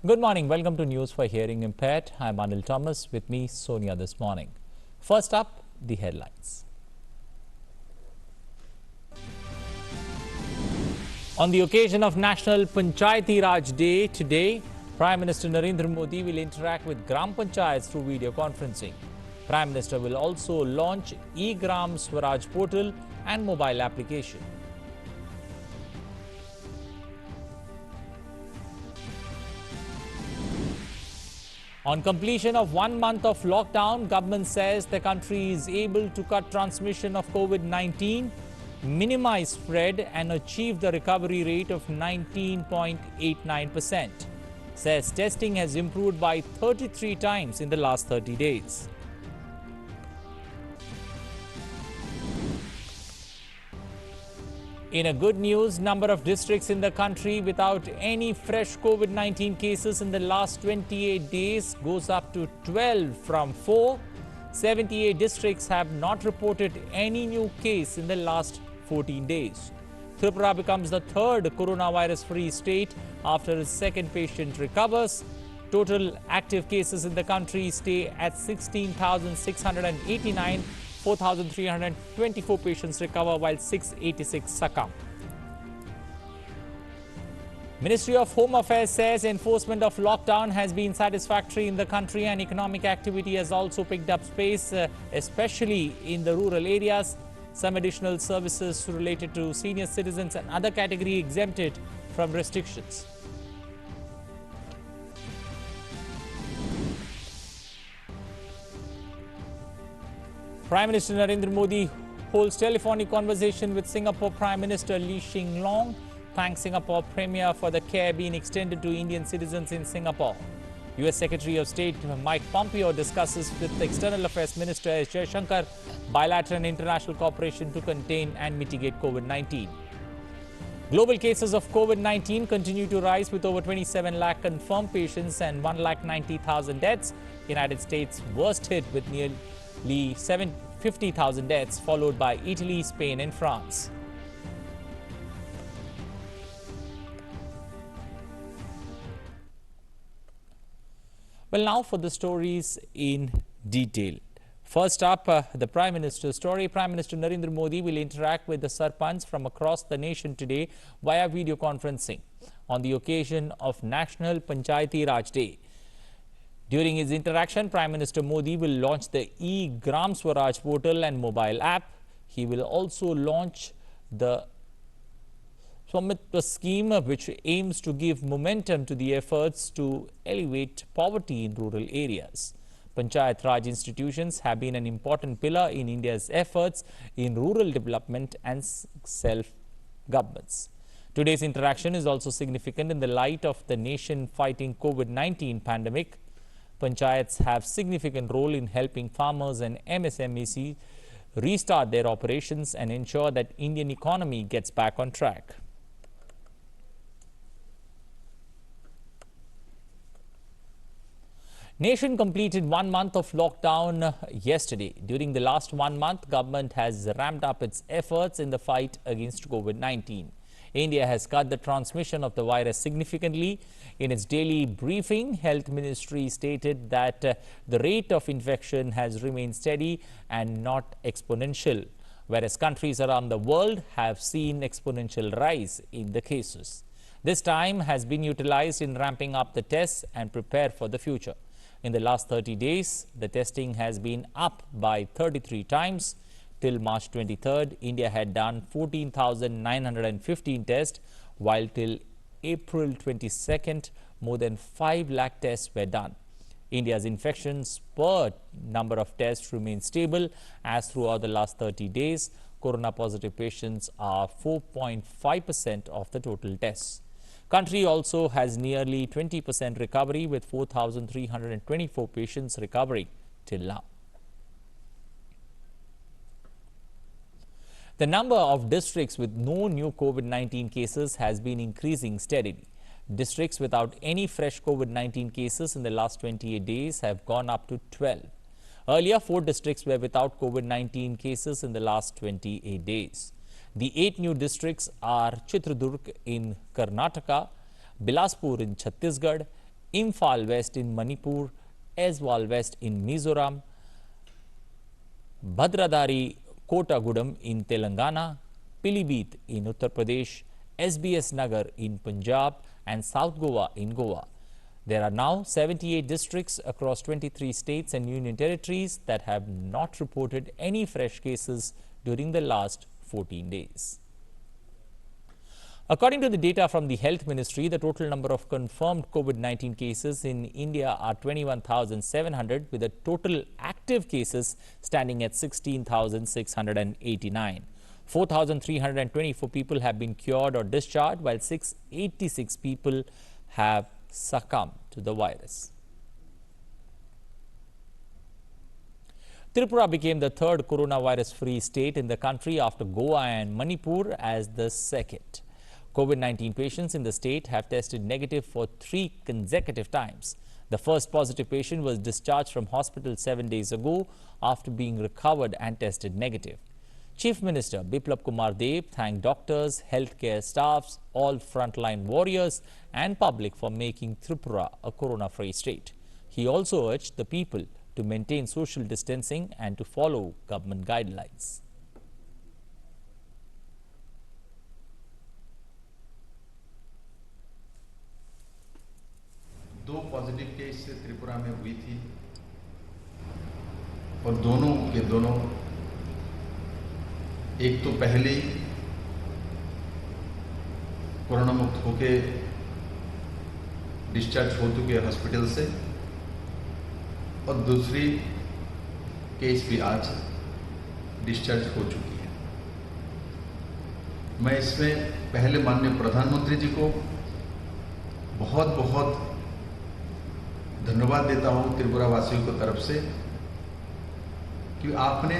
Good morning. Welcome to News for Hearing Impaired. I'm Anil Thomas. With me, Sonia this morning. First up, the headlines. On the occasion of National Panchayati Raj Day today, Prime Minister Narendra Modi will interact with Gram Panchayats through video conferencing. Prime Minister will also launch e-Gram Swaraj portal and mobile application. On completion of 1 month of lockdown, government says the country is able to cut transmission of COVID-19, minimize spread and achieve the recovery rate of 19.89%. Says testing has improved by 33 times in the last 30 days. In a good news, number of districts in the country without any fresh COVID-19 cases in the last 28 days goes up to 12 from 4. 78 districts have not reported any new case in the last 14 days. Tripura becomes the third coronavirus-free state after its second patient recovers. Total active cases in the country stay at 16,689. 4,324 patients recover while 686 succumb. Ministry of Home Affairs says enforcement of lockdown has been satisfactory in the country and economic activity has also picked up pace, especially in the rural areas. Some additional services related to senior citizens and other category exempted from restrictions. Prime Minister Narendra Modi holds telephonic conversation with Singapore Prime Minister Lee Hsien Loong, thanks Singapore Premier for the care being extended to Indian citizens in Singapore. U.S. Secretary of State Mike Pompeo discusses with the External Affairs Minister S. Jaishankar bilateral and international cooperation to contain and mitigate COVID-19. Global cases of COVID-19 continue to rise with over 27 lakh confirmed patients and 1,90,000 deaths. United States worst hit with nearly 750,000 deaths, followed by Italy, Spain and France. Well, now for the stories in detail. First up, the Prime Minister's story. Prime Minister Narendra Modi will interact with the Sarpanch from across the nation today via video conferencing on the occasion of National Panchayati Raj Day. During his interaction, Prime Minister Modi will launch the e-Gram Swaraj portal and mobile app. He will also launch the Swamit scheme, which aims to give momentum to the efforts to elevate poverty in rural areas. Panchayat Raj institutions have been an important pillar in India's efforts in rural development and self-governance. Today's interaction is also significant in the light of the nation fighting COVID-19 pandemic. Panchayats have significant role in helping farmers and MSMEs restart their operations and ensure that Indian economy gets back on track. Nation completed 1 month of lockdown yesterday. During the last 1 month, government has ramped up its efforts in the fight against COVID-19. India has cut the transmission of the virus significantly. In its daily briefing, Health Ministry stated that the rate of infection has remained steady and not exponential, whereas countries around the world have seen exponential rise in the cases. This time has been utilized in ramping up the tests and prepare for the future. In the last 30 days, the testing has been up by 33 times. Till March 23rd, India had done 14,915 tests, while till April 22nd, more than 5 lakh tests were done. India's infections per number of tests remain stable as throughout the last 30 days. Corona positive patients are 4.5% of the total tests. Country also has nearly 20% recovery with 4,324 patients recovering till now. The number of districts with no new COVID-19 cases has been increasing steadily. Districts without any fresh COVID-19 cases in the last 28 days have gone up to 12. Earlier, 4 districts were without COVID-19 cases in the last 28 days. The 8 new districts are Chitradurg in Karnataka, Bilaspur in Chhattisgarh, Imphal West in Manipur, Aizawl West in Mizoram, Bhadradari Kotagudam in Telangana, Pilibhit in Uttar Pradesh, SBS Nagar in Punjab and South Goa in Goa. There are now 78 districts across 23 states and union territories that have not reported any fresh cases during the last 14 days. According to the data from the Health Ministry, the total number of confirmed COVID-19 cases in India are 21,700, with the total active cases standing at 16,689. 4,324 people have been cured or discharged, while 686 people have succumbed to the virus. Tripura became the third coronavirus-free state in the country after Goa and Manipur as the second. COVID-19 patients in the state have tested negative for 3 consecutive times. The first positive patient was discharged from hospital 7 days ago after being recovered and tested negative. Chief Minister Biplab Kumar Deb thanked doctors, healthcare staffs, all frontline warriors and public for making Tripura a corona-free state. He also urged the people to maintain social distancing and to follow government guidelines. दो positive case Tripura में हुई थी और दोनों के दोनों एक तो पहले ही कोरोना मुक्त होके डिस्चार्ज हो चुके हॉस्पिटल से और दूसरी केस भी आज डिस्चार्ज हो चुकी है। मैं इसमें पहले माननीय प्रधानमंत्री जी को बहुत बहुत धन्यवाद देता हूं त्रिपुरा वासियों की तरफ से कि आपने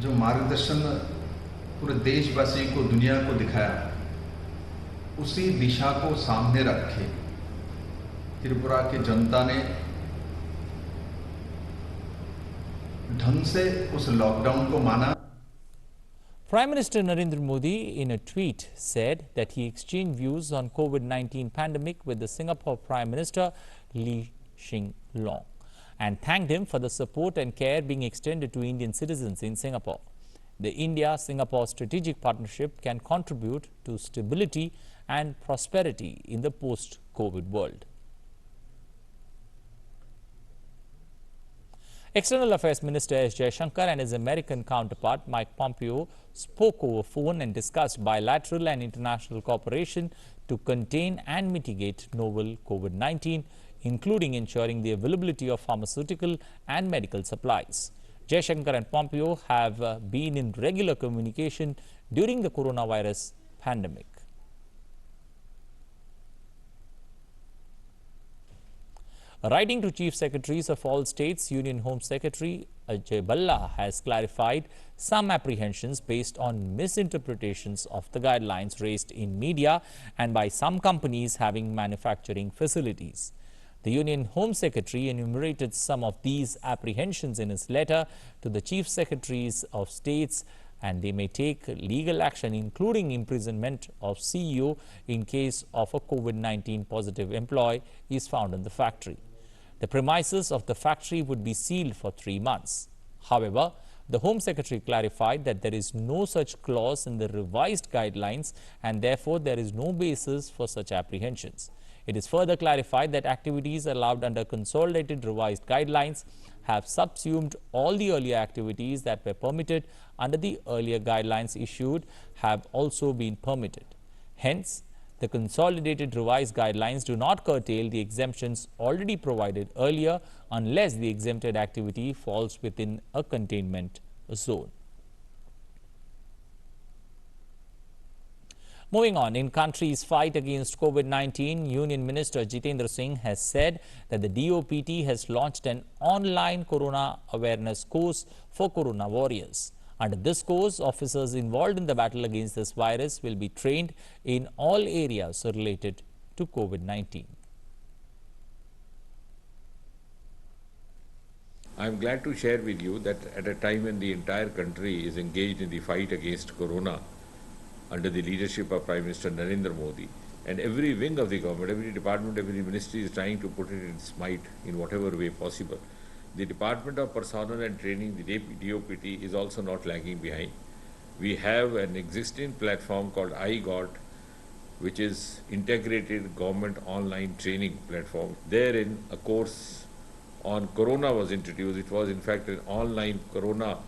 जो मार्गदर्शन पूरे देशवासियों को, दुनिया को दिखाया, उसी दिशा को सामने रखे त्रिपुरा की जनता ने ढंग से उस लॉकडाउन को माना। Prime Minister Narendra Modi in a tweet said that he exchanged views on COVID-19 pandemic with the Singapore Prime Minister Lee Hsien Loong and thanked him for the support and care being extended to Indian citizens in Singapore. The India-Singapore strategic partnership can contribute to stability and prosperity in the post-COVID world. External Affairs Minister S. Jaishankar and his American counterpart Mike Pompeo spoke over phone and discussed bilateral and international cooperation to contain and mitigate novel COVID-19, including ensuring the availability of pharmaceutical and medical supplies. Jaishankar and Pompeo have been in regular communication during the coronavirus pandemic. Writing to Chief Secretaries of all states, Union Home Secretary Ajay Bhalla has clarified some apprehensions based on misinterpretations of the guidelines raised in media and by some companies having manufacturing facilities. The Union Home Secretary enumerated some of these apprehensions in his letter to the Chief Secretaries of states, and they may take legal action, including imprisonment of CEO in case of a COVID-19 positive employee is found in the factory. The premises of the factory would be sealed for 3 months. However, the Home Secretary clarified that there is no such clause in the revised guidelines and therefore there is no basis for such apprehensions. It is further clarified that activities allowed under consolidated revised guidelines have subsumed all the earlier activities that were permitted under the earlier guidelines issued have also been permitted. Hence, the consolidated revised guidelines do not curtail the exemptions already provided earlier unless the exempted activity falls within a containment zone. Moving on, in country's fight against COVID-19, Union Minister Jitendra Singh has said that the DOPT has launched an online corona awareness course for corona warriors. Under this course, officers involved in the battle against this virus will be trained in all areas related to COVID-19. I am glad to share with you that at a time when the entire country is engaged in the fight against corona, under the leadership of Prime Minister Narendra Modi, And every wing of the government, every department, every ministry is trying to put it in its might in whatever way possible. The Department of Personnel and Training, the DOPT, is also not lagging behind. We have an existing platform called iGOT, which is Integrated Government Online Training Platform. Therein, a course on Corona was introduced. It was in fact an online Corona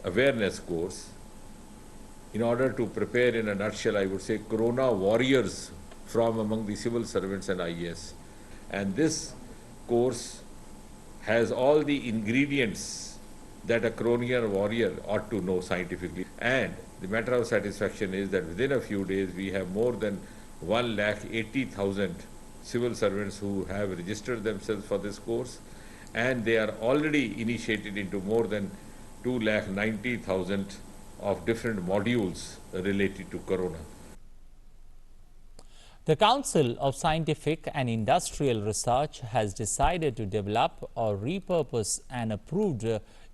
awareness course. In order to prepare, in a nutshell, I would say, Corona warriors from among the civil servants and IAS. And this course has all the ingredients that a Corona warrior ought to know scientifically. And the matter of satisfaction is that within a few days, we have more than 180,000 civil servants who have registered themselves for this course, and they are already initiated into more than 290,000 of different modules related to Corona. The Council of Scientific and Industrial Research has decided to develop or repurpose an approved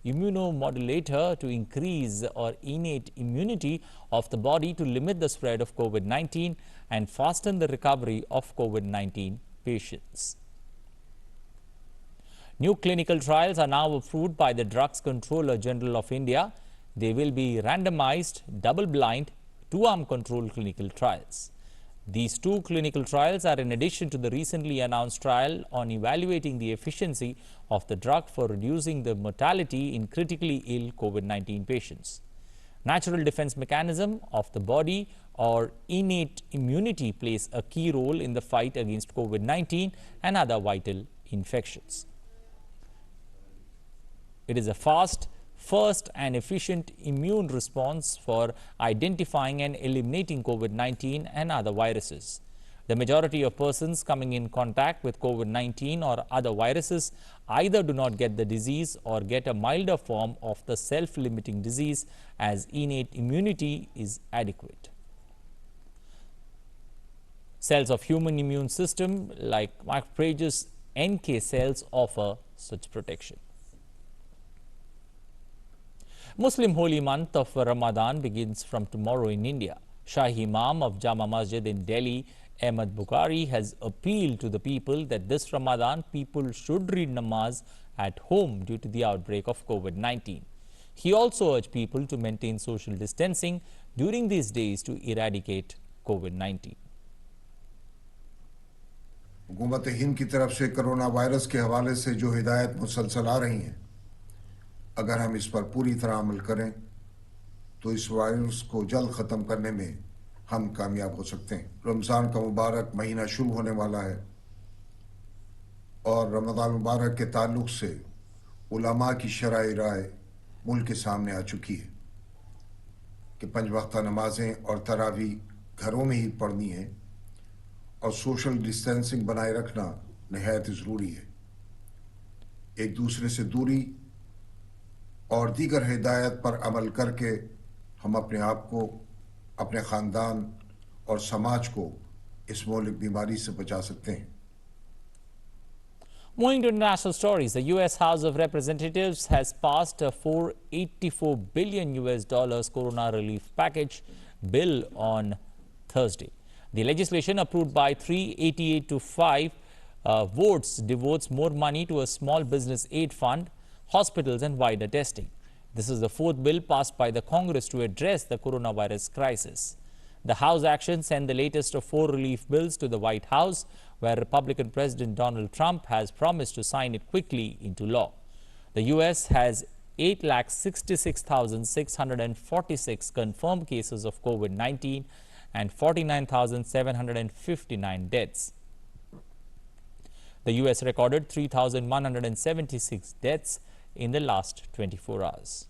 immunomodulator to increase or innate immunity of the body to limit the spread of COVID-19 and fasten the recovery of COVID-19 patients. New clinical trials are now approved by the Drugs Controller General of India. They will be randomized, double-blind, two-arm controlled clinical trials. These two clinical trials are in addition to the recently announced trial on evaluating the efficiency of the drug for reducing the mortality in critically ill COVID-19 patients. Natural defense mechanism of the body or innate immunity plays a key role in the fight against COVID-19 and other vital infections. It is a fast, first and efficient immune response for identifying and eliminating COVID-19 and other viruses. The majority of persons coming in contact with COVID-19 or other viruses either do not get the disease or get a milder form of the self-limiting disease, as innate immunity is adequate. Cells of human immune system like macrophages, NK cells offer such protection. Muslim holy month of Ramadan begins from tomorrow in India. Shahi Imam of Jama Masjid in Delhi, Ahmad Bukhari, has appealed to the people that this Ramadan people should read namaz at home due to the outbreak of COVID-19. He also urged people to maintain social distancing during these days to eradicate COVID-19. हुकूमत हिंद की तरफ से corona virus के हवाले से जो हिदायत मुसलसल आ रही हैं, अगर हम इस पर पूरी तरह अमल करें तो इस वायरस को जल्द ख़त्म करने में हम कामयाब हो सकते हैं। रमज़ान का मुबारक महीना शुरू होने वाला है और रमज़ान मुबारक के ताल्लुक़ से उलमा की शरई राय मुल्क के सामने आ चुकी है कि 5 वक्ता नमाजें और तरावी घरों में ही पढ़नी है और सोशल डिस्टेंसिंग बनाए रखना नहायत ज़रूरी है। एक दूसरे से दूरी और दीगर हिदायत पर अमल करके हम अपने आप को, अपने ख़ानदान और समाज को इस मौलिक बीमारी से बचा सकते हैं। Moving to international stories, the U.S. House of Representatives has passed a $484 billion Corona relief package bill on Thursday. The legislation, approved by 388 to 5 votes, devotes more money to a small business aid fund, hospitals and wider testing. This is the fourth bill passed by the Congress to address the coronavirus crisis. The House action sent the latest of 4 relief bills to the White House, where Republican President Donald Trump has promised to sign it quickly into law. The U.S. has 8,66,646 confirmed cases of COVID-19 and 49,759 deaths. The U.S. recorded 3,176 deaths in the last 24 hours.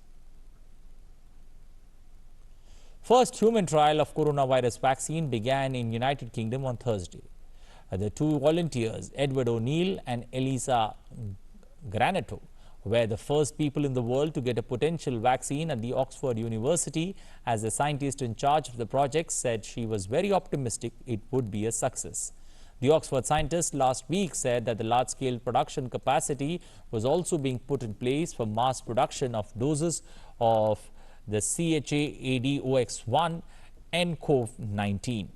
First human trial of coronavirus vaccine began in United Kingdom on Thursday. The 2 volunteers, Edward O'Neill and Elisa Granato, were the first people in the world to get a potential vaccine at the Oxford University, as the scientist in charge of the project said she was very optimistic it would be a success. The Oxford scientist last week said that the large-scale production capacity was also being put in place for mass production of doses of the CHA-ADOX1 nCoV-19.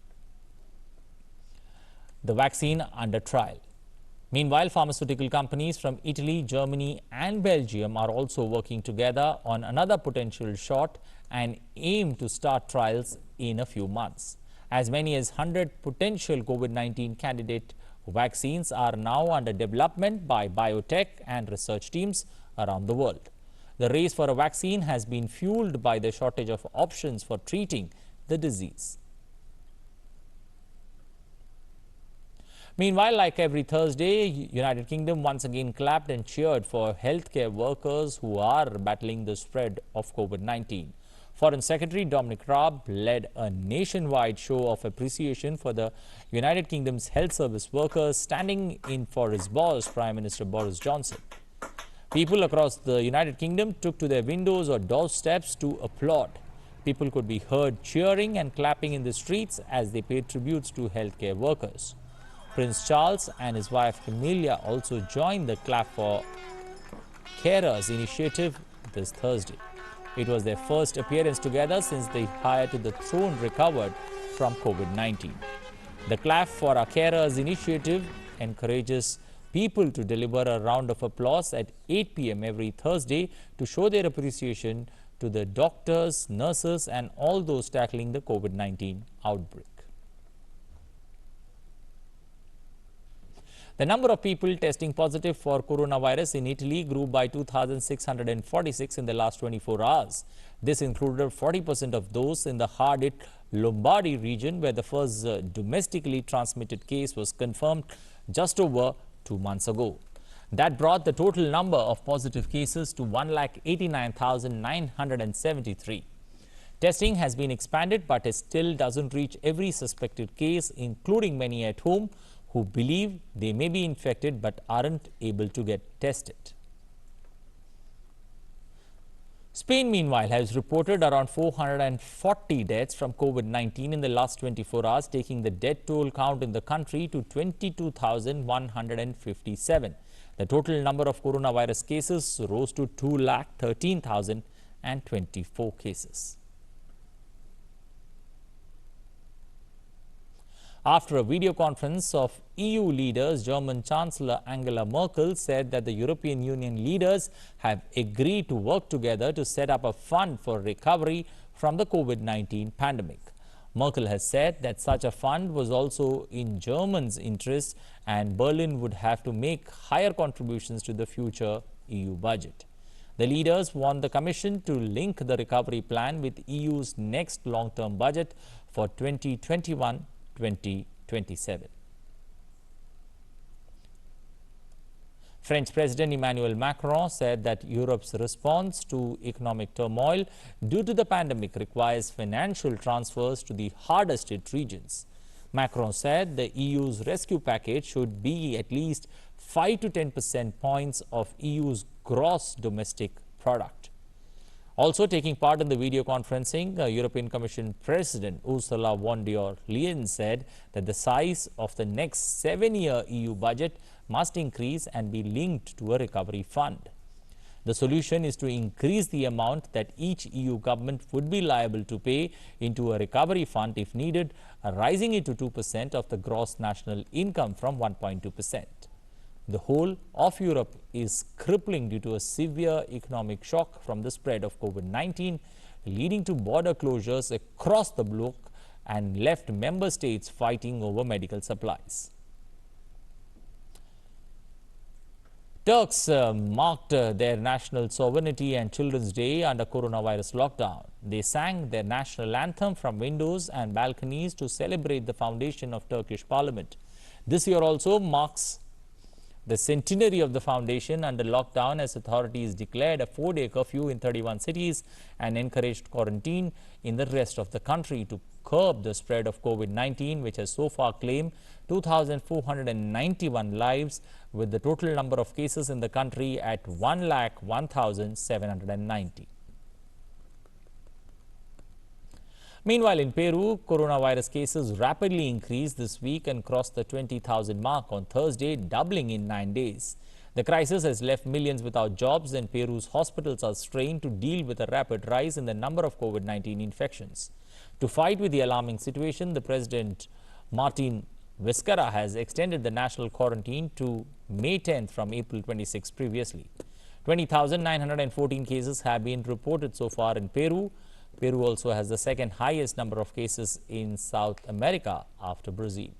the vaccine under trial. Meanwhile, pharmaceutical companies from Italy, Germany and Belgium are also working together on another potential shot and aim to start trials in a few months. As many as 100 potential COVID-19 candidate vaccines are now under development by biotech and research teams around the world. The race for a vaccine has been fueled by the shortage of options for treating the disease. Meanwhile, like every Thursday, United Kingdom once again clapped and cheered for healthcare workers who are battling the spread of COVID-19. Foreign Secretary Dominic Raab led a nationwide show of appreciation for the United Kingdom's health service workers, standing in for his boss, Prime Minister Boris Johnson. People across the United Kingdom took to their windows or doorsteps to applaud. People could be heard cheering and clapping in the streets as they paid tributes to healthcare workers. Prince Charles and his wife Camilla also joined the Clap for Carers initiative this Thursday. It was their first appearance together since the heir to the throne recovered from COVID-19. The Clap for Our Carers initiative encourages people to deliver a round of applause at 8 p.m. every Thursday to show their appreciation to the doctors, nurses and all those tackling the COVID-19 outbreak. The number of people testing positive for coronavirus in Italy grew by 2,646 in the last 24 hours. This included 40% of those in the hard-hit Lombardy region, where the first domestically transmitted case was confirmed just over 2 months ago. That brought the total number of positive cases to 1,89,973. Testing has been expanded, but it still doesn't reach every suspected case, including many at home who believe they may be infected but aren't able to get tested. Spain, meanwhile, has reported around 440 deaths from COVID-19 in the last 24 hours, taking the death toll count in the country to 22,157. The total number of coronavirus cases rose to 2,13,024 cases. After a video conference of EU leaders, German Chancellor Angela Merkel said that the European Union leaders have agreed to work together to set up a fund for recovery from the COVID-19 pandemic. Merkel has said that such a fund was also in Germany's interest and Berlin would have to make higher contributions to the future EU budget. The leaders want the Commission to link the recovery plan with EU's next long-term budget for 2021-2027. French President Emmanuel Macron said that Europe's response to economic turmoil due to the pandemic requires financial transfers to the hardest hit regions. Macron said the EU's rescue package should be at least 5 to 10% points of EU's gross domestic product. Also taking part in the video conferencing, European Commission President Ursula von der Leyen said that the size of the next 7-year EU budget must increase and be linked to a recovery fund. The solution is to increase the amount that each EU government would be liable to pay into a recovery fund if needed, rising it to 2% of the gross national income from 1.2%. The whole of Europe is crippling due to a severe economic shock from the spread of COVID-19, leading to border closures across the bloc and left member states fighting over medical supplies. Turks marked their national sovereignty and Children's Day under coronavirus lockdown. They sang their national anthem from windows and balconies to celebrate the foundation of Turkish Parliament. This year also marks the centenary of the foundation under lockdown, as authorities declared a 4-day curfew in 31 cities and encouraged quarantine in the rest of the country to curb the spread of COVID-19, which has so far claimed 2,491 lives, with the total number of cases in the country at 1,01,790. Meanwhile, in Peru, coronavirus cases rapidly increased this week and crossed the 20,000 mark on Thursday, doubling in 9 days. The crisis has left millions without jobs, and Peru's hospitals are strained to deal with a rapid rise in the number of COVID-19 infections. To fight with the alarming situation, the President Martin Vizcara has extended the national quarantine to May 10th from April 26 previously. 20,914 cases have been reported so far in Peru. Peru also has the second highest number of cases in South America after Brazil.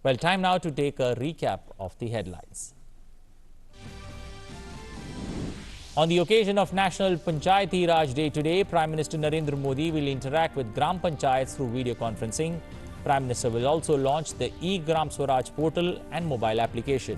Well, time now to take a recap of the headlines. On the occasion of National Panchayati Raj Day today, Prime Minister Narendra Modi will interact with Gram Panchayats through video conferencing. Prime Minister will also launch the e-Gram Swaraj portal and mobile application.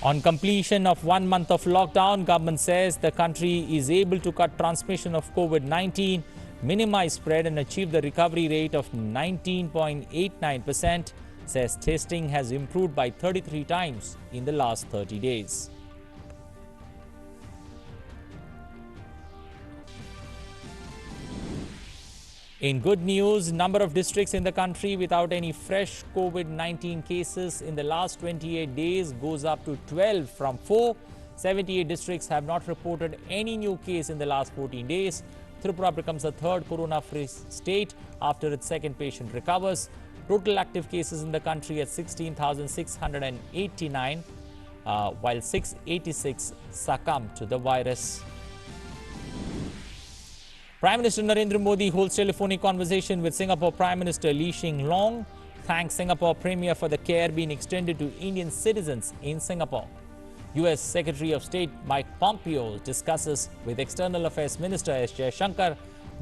On completion of 1 month of lockdown, government says the country is able to cut transmission of COVID-19, minimize spread and achieve the recovery rate of 19.89%, says testing has improved by 33 times in the last 30 days. In good news, number of districts in the country without any fresh COVID-19 cases in the last 28 days goes up to 12 from 4. 78 districts have not reported any new case in the last 14 days. Tripura becomes the third corona-free state after its second patient recovers. Total active cases in the country at 16,689, while 686 succumbed to the virus. Prime Minister Narendra Modi holds telephonic conversation with Singapore Prime Minister Lee Hsien Loong, thanks Singapore Premier for the care being extended to Indian citizens in Singapore. U.S. Secretary of State Mike Pompeo discusses with External Affairs Minister S. Jaishankar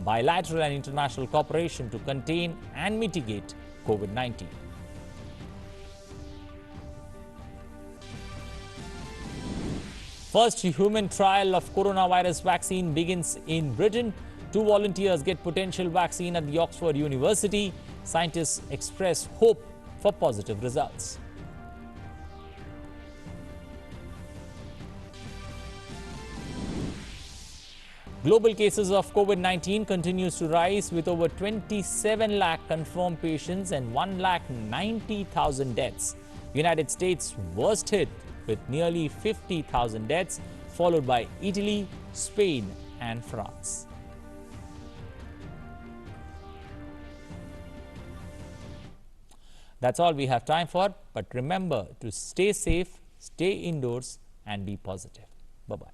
bilateral and international cooperation to contain and mitigate COVID-19. First human trial of coronavirus vaccine begins in Britain. 2 volunteers get potential vaccine at the Oxford University. Scientists express hope for positive results. Global cases of COVID-19 continues to rise with over 27 lakh confirmed patients and 1,90,000 deaths. United States worst hit with nearly 50,000 deaths, followed by Italy, Spain and France. That's all we have time for, but remember to stay safe, stay indoors and be positive. Bye-bye.